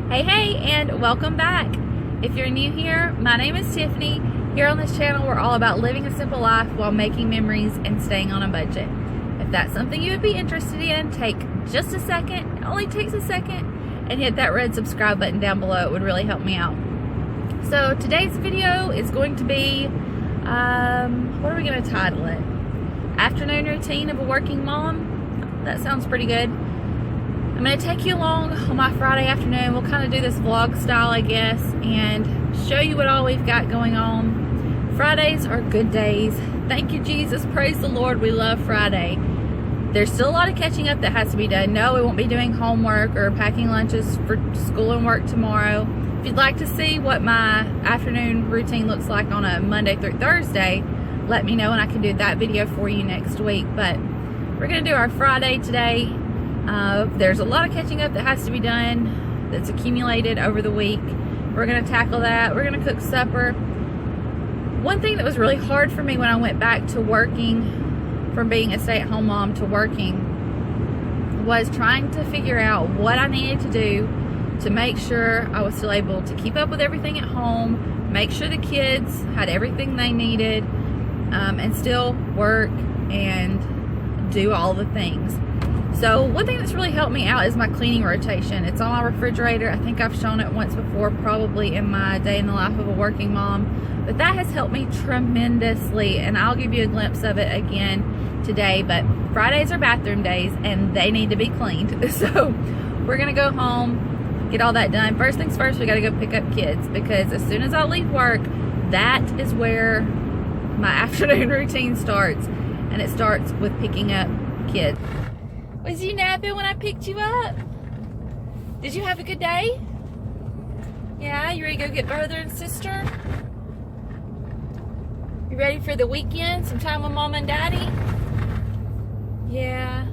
Hey, and welcome back. If you're new here, my name is Tiffany. Here on this channel, we're all about living a simple life while making memories and staying on a budget. If that's something you would be interested in, take just a second, it only takes a second, and hit that red subscribe button down below. It would really help me out. So today's video is going to be, what are we going to title it? Afternoon routine of a working mom. That sounds pretty good. I'm going to take you along on my Friday afternoon. We'll kind of do this vlog style, I guess, and show you what all we've got going on. Fridays are good days. Thank you, Jesus. Praise the Lord. We love Friday. There's still a lot of catching up that has to be done. No, we won't be doing homework or packing lunches for school and work tomorrow. If you'd like to see what my afternoon routine looks like on a Monday through Thursday, let me know and I can do that video for you next week. But we're going to do our Friday today. There's a lot of catching up that has to be done that's accumulated over the week. We're going to tackle that. We're going to cook supper. One thing that was really hard for me when I went back to working, from being a stay-at-home mom to working, was trying to figure out what I needed to do to make sure I was still able to keep up with everything at home, make sure the kids had everything they needed, and still work and do all the things. So one thing that's really helped me out is my cleaning rotation. It's on my refrigerator. I think I've shown it once before, probably in my day in the life of a working mom. But that has helped me tremendously, and I'll give you a glimpse of it again today. But Fridays are bathroom days, and they need to be cleaned. So we're going to go home, get all that done. First things first, we got to go pick up kids, because as soon as I leave work, that is where my afternoon routine starts, and it starts with picking up kids. Was you napping when I picked you up? Did you have a good day? Yeah, you ready to go get brother and sister? You ready for the weekend? Some time with mom and daddy? Yeah.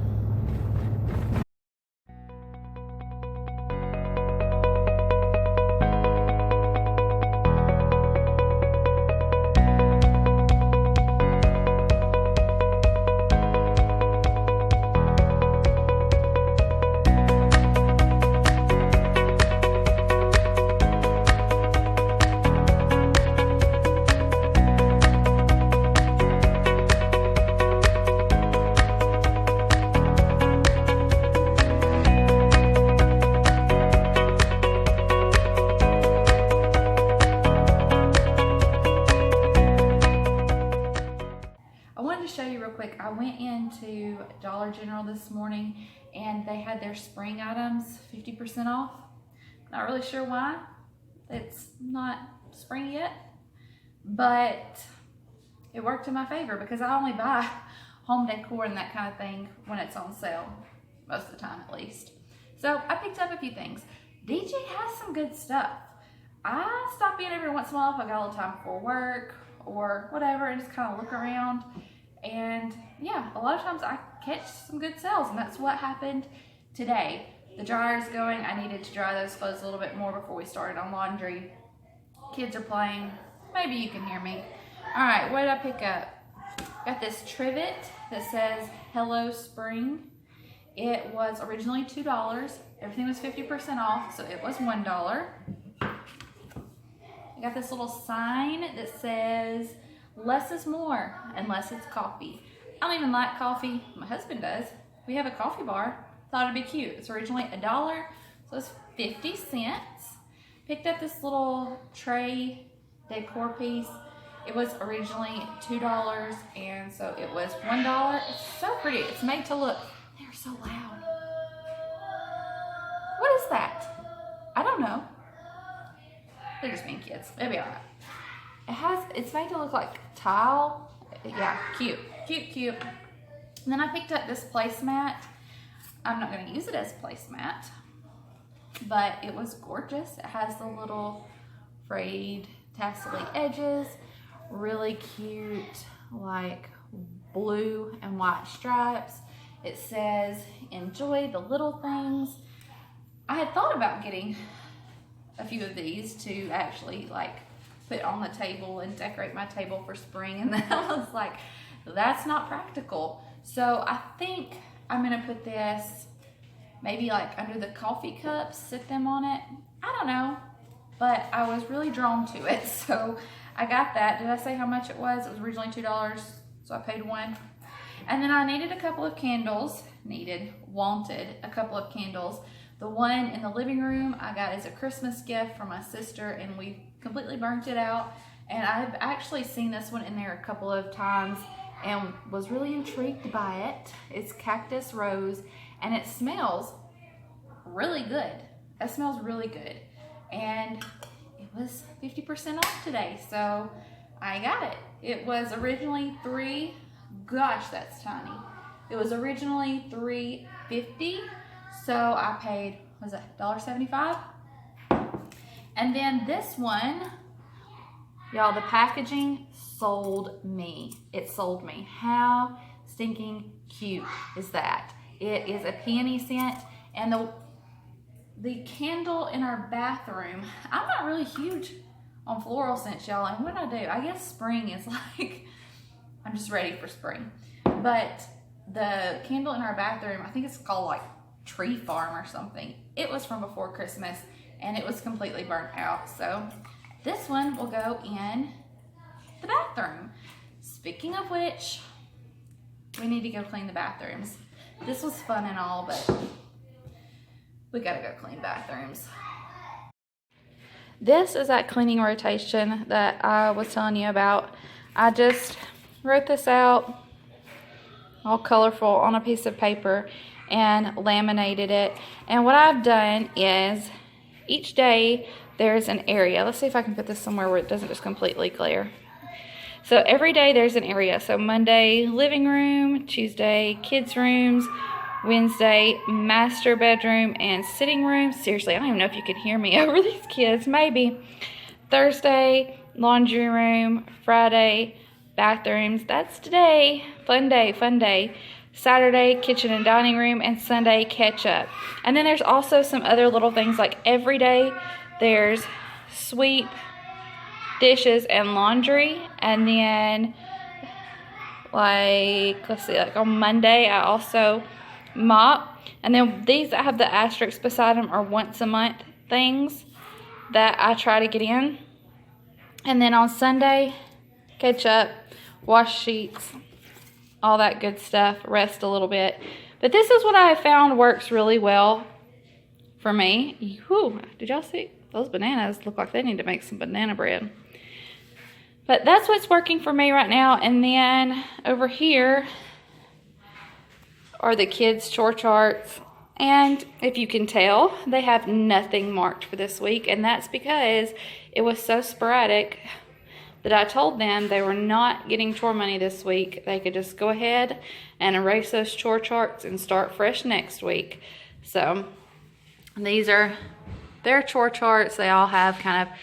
Show you real quick. I went into Dollar General this morning and they had their spring items 50% off. Not really sure why. It's not spring yet, but it worked in my favor because I only buy home decor and that kind of thing when it's on sale, most of the time at least. So I picked up a few things. DJ has some good stuff. I stop in every once in a while if I got a little time before work or whatever and just kind of look around. And yeah, a lot of times I catch some good sales, and that's what happened today. The dryer's going. I needed to dry those clothes a little bit more before we started on laundry. Kids are playing. Maybe you can hear me. All right, what did I pick up? Got this trivet that says Hello Spring. It was originally $2. Everything was 50% off, so it was $1. I got this little sign that says less is more unless it's coffee. I don't even like coffee. My husband does. We have a coffee bar. Thought it'd be cute. It's originally $1, so it's 50 cents. Picked up this little tray decor piece. It was originally $2, and so it was $1. It's so pretty. It's made to look. They're so loud. What is that? I don't know. They're just being kids. It'll be alright. It's made to look like tile. Yeah, cute. And then I picked up this placemat. I'm not going to use it as placemat, but it was gorgeous. It has the little frayed tassel-y edges, really cute, like blue and white stripes. It says, enjoy the little things. I had thought about getting a few of these to actually like put on the table and decorate my table for spring, and then I was like, that's not practical. So I think I'm gonna put this maybe like under the coffee cups, sit them on it. I don't know, but I was really drawn to it, so I got that. Did I say how much it was? It was originally $2, so I paid $1. And then I needed a couple of candles. Wanted a couple of candles. The one in the living room I got as a Christmas gift from my sister, and we completely burnt it out. And I've actually seen this one in there a couple of times and was really intrigued by it. It's Cactus Rose, and it smells really good. It smells really good. And it was 50% off today, so I got it. It was originally gosh, that's tiny. It was originally $3.50, so I paid, was it $1.75? And then this one, y'all, the packaging sold me. It sold me. How stinking cute is that? It is a peony scent, and the candle in our bathroom, I'm not really huge on floral scents, y'all, and what I do, I guess spring is like, I'm just ready for spring. But the candle in our bathroom, I think it's called like Tree Farm or something. It was from before Christmas, and it was completely burnt out. So this one will go in the bathroom. Speaking of which, we need to go clean the bathrooms. This was fun and all, but we gotta go clean bathrooms. This is that cleaning rotation that I was telling you about. I just wrote this out all colorful on a piece of paper and laminated it. And what I've done is each day there's an area. Let's see if I can put this somewhere where it doesn't just completely glare. So every day there's an area. So Monday, living room. Tuesday, kids' rooms. Wednesday, master bedroom and sitting room. Seriously, I don't even know if you can hear me over these kids. Maybe. Thursday, laundry room. Friday, bathrooms. That's today. Fun day, fun day. Saturday, kitchen and dining room, and Sunday, catch up. And then there's also some other little things, like every day there's sweep, dishes, and laundry. And then, like, let's see, like on Monday I also mop. And then these that have the asterisks beside them are once a month things that I try to get in. And then on Sunday, catch up, wash sheets, all that good stuff, rest a little bit. But this is what I have found works really well for me. Whew, did y'all see? Those bananas look like they need to make some banana bread. But that's what's working for me right now. And then over here are the kids' chore charts. And if you can tell, they have nothing marked for this week. And that's because it was so sporadic that I told them they were not getting chore money this week. They could just go ahead and erase those chore charts and start fresh next week. So these are their chore charts. They all have kind of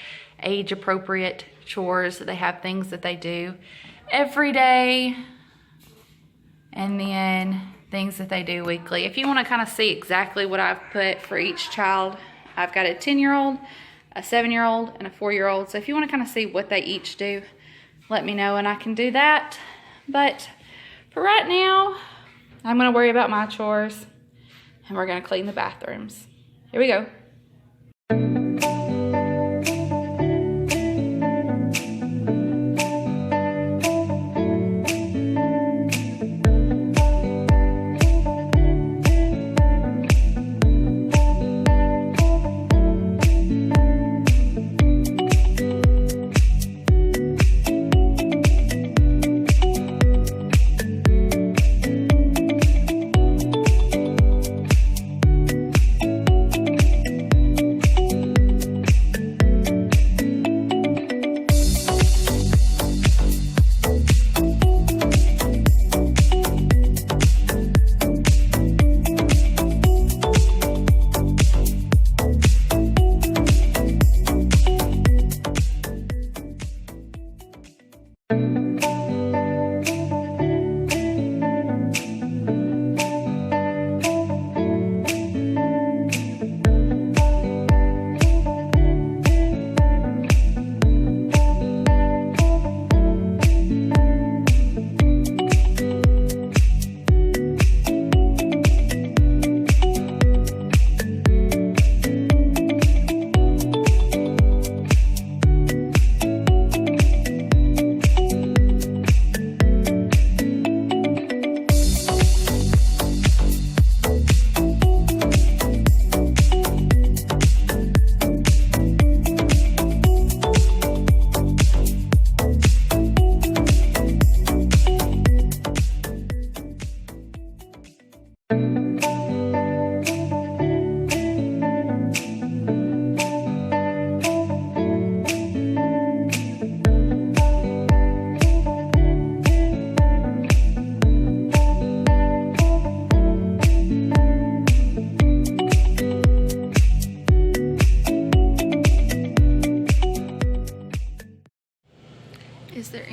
age appropriate chores. They have things that they do every day, and then things that they do weekly. If you want to kind of see exactly what I've put for each child, I've got a 10-year-old, a 7-year-old, and a 4-year-old. So if you want to kind of see what they each do, let me know and I can do that. But for right now, I'm going to worry about my chores, and we're going to clean the bathrooms. Here we go.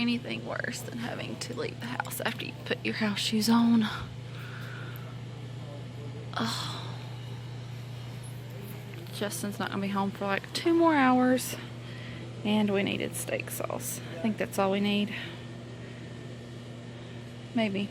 anything worse than having to leave the house after you put your house shoes on. Oh. Justin's not gonna be home for like 2 more hours, and we needed steak sauce. I think that's all we need. Maybe.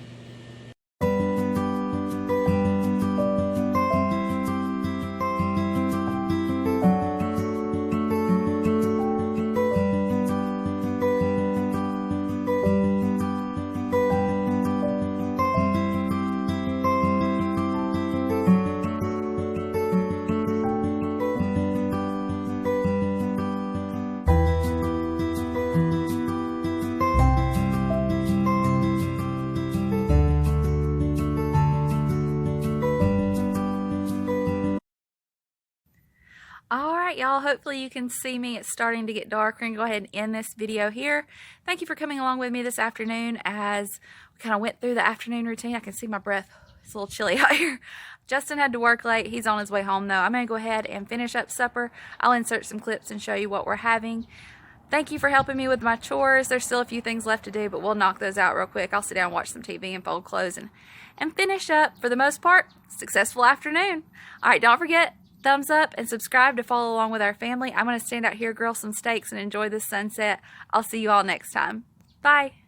Alright y'all, hopefully you can see me. It's starting to get darker, and go ahead and end this video here. Thank you for coming along with me this afternoon as we kind of went through the afternoon routine. I can see my breath. It's a little chilly out here. Justin had to work late. He's on his way home though. I'm going to go ahead and finish up supper. I'll insert some clips and show you what we're having. Thank you for helping me with my chores. There's still a few things left to do, but we'll knock those out real quick. I'll sit down and watch some TV and fold clothes and finish up, for the most part, successful afternoon. Alright, don't forget, thumbs up and subscribe to follow along with our family. I'm going to stand out here, grill some steaks, and enjoy this sunset. I'll see you all next time. Bye.